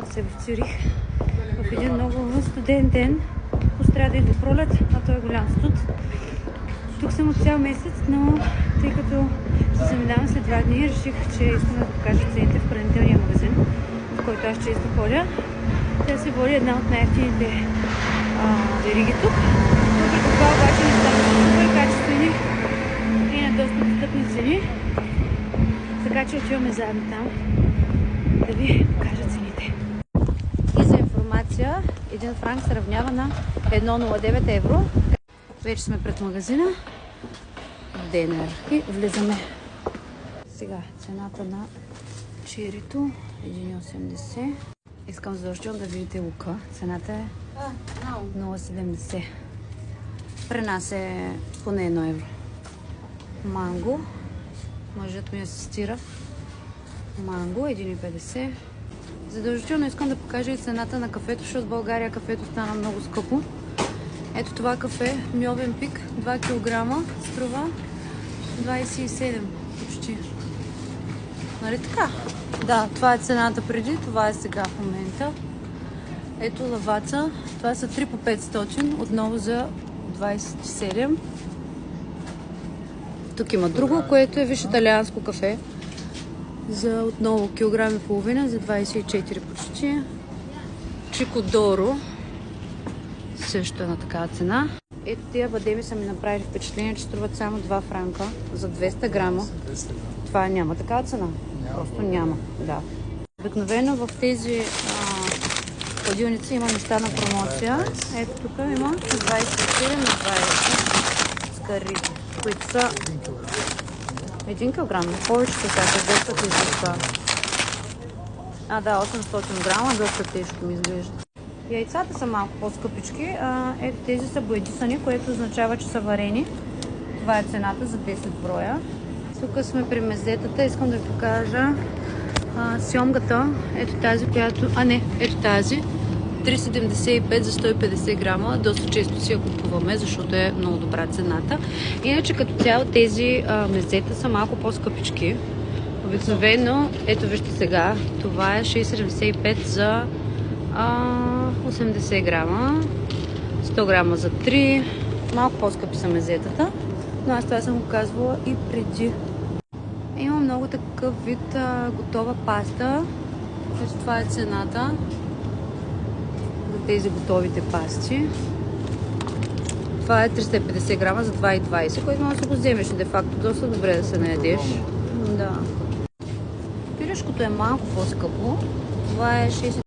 се в Цюрих в един много студен ден. Пострада и до пролет, а той е голям студ. Тук съм от цял месец, но тъй като се заминавам след 2 дни, реших, че искам да покажа цените в хранителния магазин, в който аз често ходя. Тя се води една от най-евтините вериги тук. Въпреки това обаче нещата са супер качествени и на доста достъпни цени. Така че отиваме заедно там да ви покажа цените. И за информация, 1 франк се равнява на 1,09 евро. Вече сме пред магазина. Денер. И влизаме. Сега цената на черито 1,80. Искам задължително да видите лука. Цената е 0,70. При нас е поне 1 евро. Манго. Мъжът ми асистира. Манго 1,50. Задължително искам да покажа и цената на кафето, защото в България кафето стана много скъпо. Ето това кафе, Мьовен пик, 2 кг, струва 27 почти. Нали така? Да, това е цената преди, това е сега в момента. Ето лаваца, това са 3 по 500, отново за 27. Тук има друго, което е виж италианско кафе. За отново килограм и половина, за 24 почти. Чикодоро. Също е на такава цена. Ето тия бадеми са ми направили впечатление, че струват само 2 франка за 200 грама. Това няма такава цена. Просто няма. Да. Обикновено в тези хладилници има неща на промоция. Ето тук има 27 на 20 скари, които са 1 кг. Повече са сега, доста тежко. Да, 800 грама, доста тежко ми изглежда. Яйцата са малко по-скъпички. Ето тези са боядисани, което означава, че са варени. Това е цената за 10 броя. Тук сме при мезетата. Искам да ви покажа сьомгата. Ето тази, която... ето тази. 3,75 за 150 грама. Доста често си я купуваме, защото е много добра цената. Иначе като цяло тези мезета са малко по-скъпички. Обикновено, ето вижте сега, това е 6,75 за 80 грама, 100 грама за 3. Малко по-скъпи са мезетата, но аз това съм го казвала и преди. Има много такъв вид готова паста. Ето това е цената за тези готовите пасти. Това е 350 грама за 2,20, което може да го вземеш де-факто доста добре да се наядеш. Да. Пирешкото е малко по-скъпо. Това е 6